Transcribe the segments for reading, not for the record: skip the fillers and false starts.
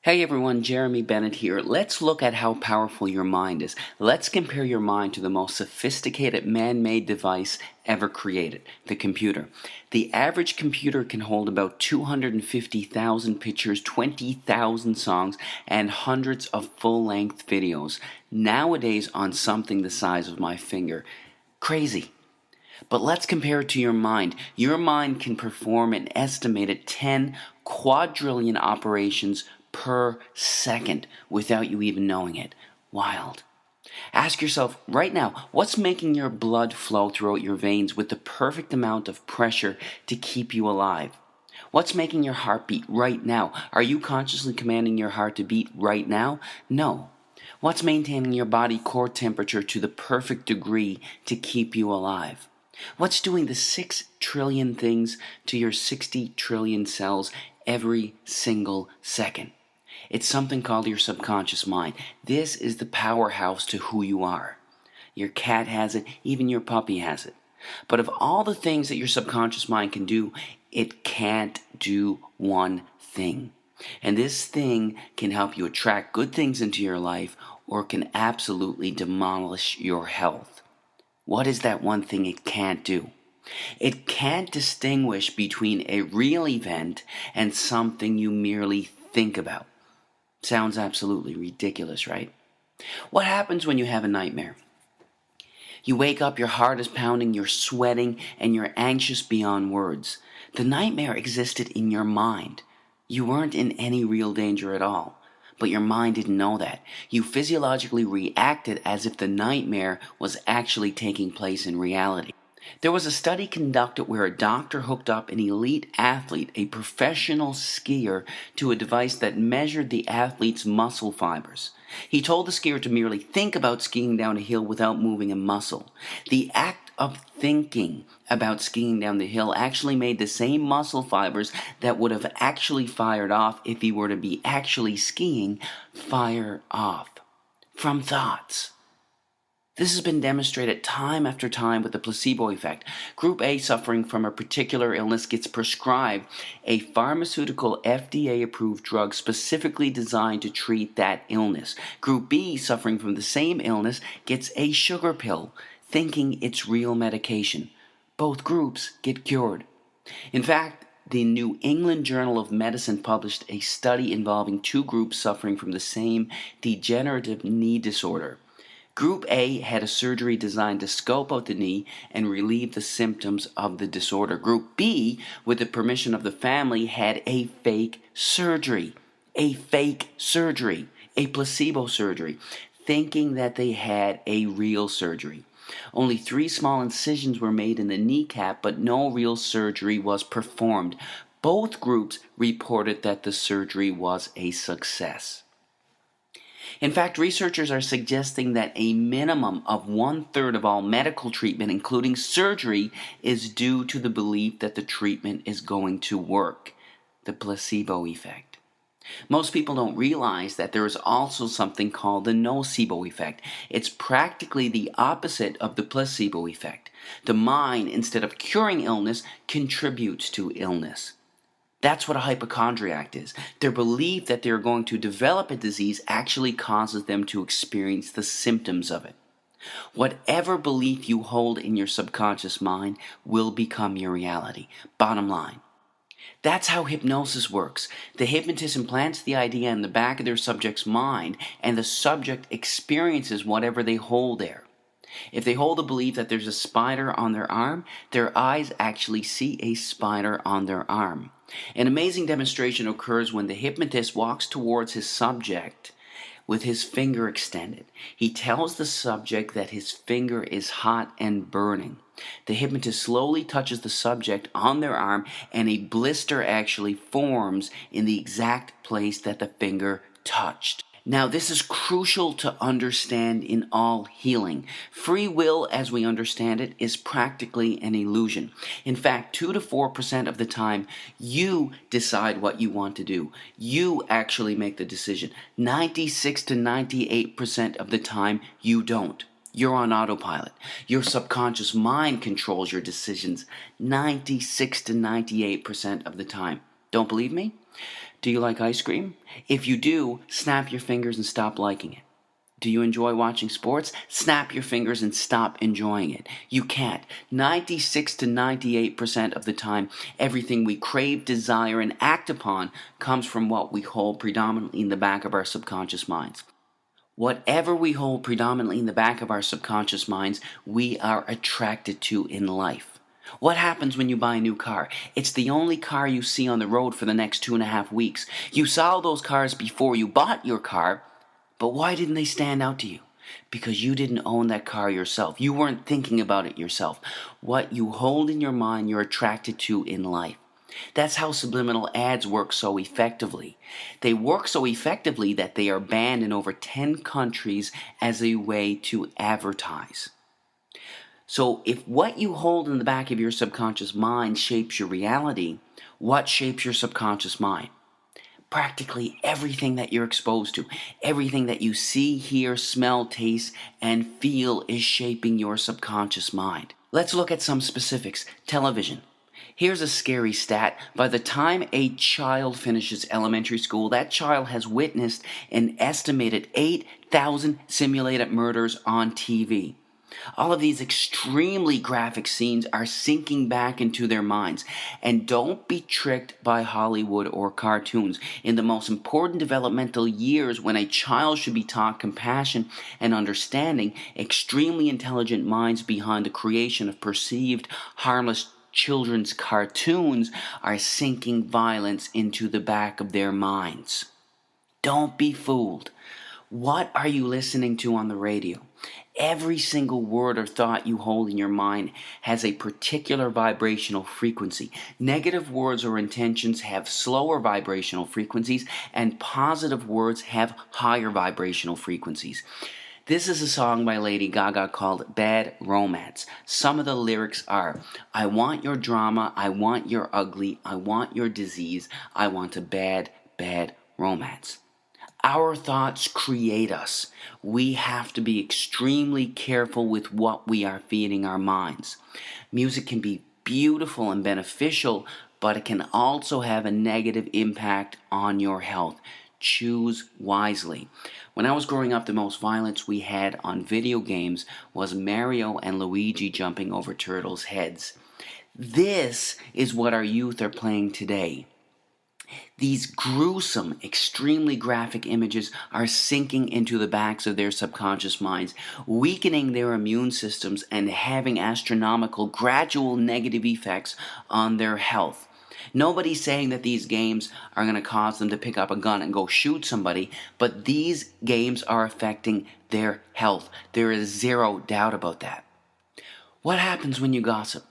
Hey everyone, Jeremy Bennett here. Let's look at how powerful your mind is. Let's compare your mind to the most sophisticated man-made device ever created, the computer. The average computer can hold about 250,000 pictures, 20,000 songs, and hundreds of full-length videos, nowadays on something the size of my finger. Crazy. But let's compare it to your mind. Your mind can perform an estimated 10 quadrillion operations per second without you even knowing it. Wild. Ask yourself right now, what's making your blood flow throughout your veins with the perfect amount of pressure to keep you alive? What's making your heart beat right now? Are you consciously commanding your heart to beat right now? No. What's maintaining your body core temperature to the perfect degree to keep you alive? What's doing the 6 trillion things to your 60 trillion cells every single second? It's something called your subconscious mind. This is the powerhouse to who you are. Your cat has it, even your puppy has it. But of all the things that your subconscious mind can do, it can't do one thing. And this thing can help you attract good things into your life or can absolutely demolish your health. What is that one thing it can't do? It can't distinguish between a real event and something you merely think about. Sounds absolutely ridiculous, right? What happens when you have a nightmare? You wake up, your heart is pounding, you're sweating, and you're anxious beyond words. The nightmare existed in your mind. You weren't in any real danger at all. But your mind didn't know that. You physiologically reacted as if the nightmare was actually taking place in reality. There was a study conducted where a doctor hooked up an elite athlete, a professional skier, to a device that measured the athlete's muscle fibers. He told the skier to merely think about skiing down a hill without moving a muscle. The act of thinking about skiing down the hill actually made the same muscle fibers that would have actually fired off if he were to be actually skiing fire off from thoughts. This has been demonstrated time after time with the placebo effect. Group A suffering from a particular illness gets prescribed a pharmaceutical FDA-approved drug specifically designed to treat that illness. Group B suffering from the same illness gets a sugar pill, thinking it's real medication. Both groups get cured. In fact, the New England Journal of Medicine published a study involving two groups suffering from the same degenerative knee disorder. Group A had a surgery designed to scope out the knee and relieve the symptoms of the disorder. Group B, with the permission of the family, had a fake surgery. A placebo surgery, thinking that they had a real surgery. Only 3 small incisions were made in the kneecap, but no real surgery was performed. Both groups reported that the surgery was a success. In fact, researchers are suggesting that a minimum of 1/3 of all medical treatment, including surgery, is due to the belief that the treatment is going to work. The placebo effect. Most people don't realize that there is also something called the nocebo effect. It's practically the opposite of the placebo effect. The mind, instead of curing illness, contributes to illness. That's what a hypochondriac is. Their belief that they're going to develop a disease actually causes them to experience the symptoms of it. Whatever belief you hold in your subconscious mind will become your reality. Bottom line. That's how hypnosis works. The hypnotist implants the idea in the back of their subject's mind, and the subject experiences whatever they hold there. If they hold the belief that there's a spider on their arm, their eyes actually see a spider on their arm. An amazing demonstration occurs when the hypnotist walks towards his subject with his finger extended. He tells the subject that his finger is hot and burning. The hypnotist slowly touches the subject on their arm, and a blister actually forms in the exact place that the finger touched. Now, this is crucial to understand in all healing. Free will, as we understand it, is practically an illusion. In fact, 2 to 4% of the time, you decide what you want to do. You actually make the decision. 96 to 98% of the time, you don't. You're on autopilot. Your subconscious mind controls your decisions 96 to 98% of the time. Don't believe me? Do you like ice cream? If you do, snap your fingers and stop liking it. Do you enjoy watching sports? Snap your fingers and stop enjoying it. You can't. 96 to 98% of the time, everything we crave, desire, and act upon comes from what we hold predominantly in the back of our subconscious minds. Whatever we hold predominantly in the back of our subconscious minds, we are attracted to in life. What happens when you buy a new car? It's the only car you see on the road for the next 2.5 weeks. You saw those cars before you bought your car, but why didn't they stand out to you? Because you didn't own that car yourself. You weren't thinking about it yourself. What you hold in your mind, you're attracted to in life. That's how subliminal ads work so effectively. They work so effectively that they are banned in over 10 countries as a way to advertise. So if what you hold in the back of your subconscious mind shapes your reality, what shapes your subconscious mind? Practically everything that you're exposed to, everything that you see, hear, smell, taste, and feel is shaping your subconscious mind. Let's look at some specifics. Television. Here's a scary stat. By the time a child finishes elementary school, that child has witnessed an estimated 8,000 simulated murders on TV. All of these extremely graphic scenes are sinking back into their minds. And don't be tricked by Hollywood or cartoons. In the most important developmental years, when a child should be taught compassion and understanding, extremely intelligent minds behind the creation of perceived harmless children's cartoons are sinking violence into the back of their minds. Don't be fooled. What are you listening to on the radio? Every single word or thought you hold in your mind has a particular vibrational frequency. Negative words or intentions have slower vibrational frequencies, and positive words have higher vibrational frequencies. This is a song by Lady Gaga called Bad Romance. Some of the lyrics are, I want your drama, I want your ugly, I want your disease, I want a bad, bad romance. Our thoughts create us. We have to be extremely careful with what we are feeding our minds. Music can be beautiful and beneficial, but it can also have a negative impact on your health. Choose wisely. When I was growing up, the most violence we had on video games was Mario and Luigi jumping over turtles' heads. This is what our youth are playing today. These gruesome, extremely graphic images are sinking into the backs of their subconscious minds, weakening their immune systems and having astronomical, gradual negative effects on their health. Nobody's saying that these games are going to cause them to pick up a gun and go shoot somebody, but these games are affecting their health. There is zero doubt about that. What happens when you gossip?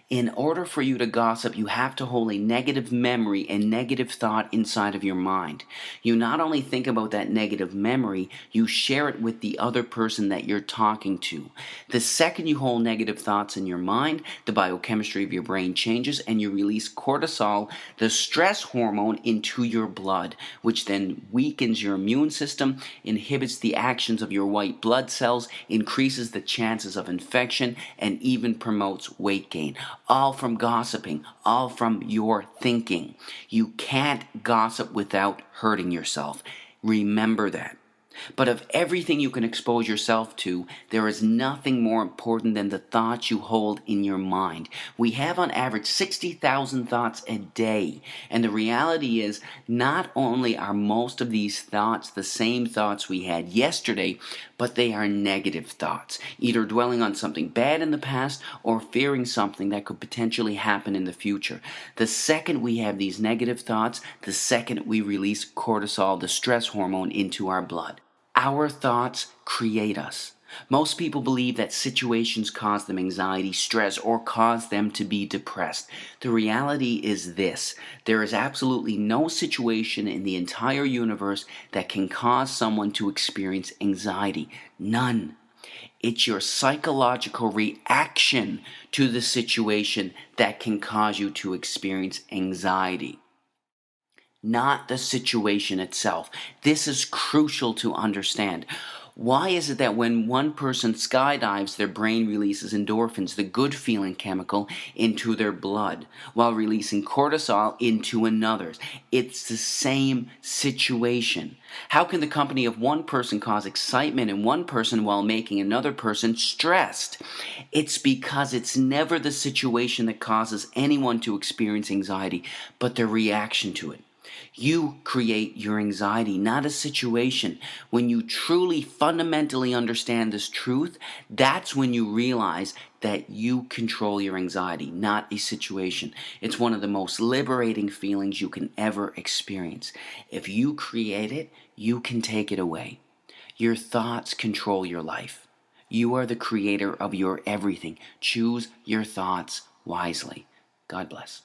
In order for you to gossip, you have to hold a negative memory and negative thought inside of your mind. You not only think about that negative memory, you share it with the other person that you're talking to. The second you hold negative thoughts in your mind, the biochemistry of your brain changes and you release cortisol, the stress hormone, into your blood, which then weakens your immune system, inhibits the actions of your white blood cells, increases the chances of infection, and even promotes weight gain. All from gossiping, all from your thinking. You can't gossip without hurting yourself. Remember that. But of everything you can expose yourself to, there is nothing more important than the thoughts you hold in your mind. We have on average 60,000 thoughts a day. And the reality is, not only are most of these thoughts the same thoughts we had yesterday, but they are negative thoughts, either dwelling on something bad in the past or fearing something that could potentially happen in the future. The second we have these negative thoughts, the second we release cortisol, the stress hormone, into our blood. Our thoughts create us. Most people believe that situations cause them anxiety, stress, or cause them to be depressed. The reality is this: there is absolutely no situation in the entire universe that can cause someone to experience anxiety. None. It's your psychological reaction to the situation that can cause you to experience anxiety, not the situation itself. This is crucial to understand. Why is it that when one person skydives, their brain releases endorphins, the good feeling chemical, into their blood, while releasing cortisol into another's? It's the same situation. How can the company of one person cause excitement in one person while making another person stressed? It's because it's never the situation that causes anyone to experience anxiety, but their reaction to it. You create your anxiety, not a situation. When you truly fundamentally understand this truth, that's when you realize that you control your anxiety, not a situation. It's one of the most liberating feelings you can ever experience. If you create it, you can take it away. Your thoughts control your life. You are the creator of your everything. Choose your thoughts wisely. God bless.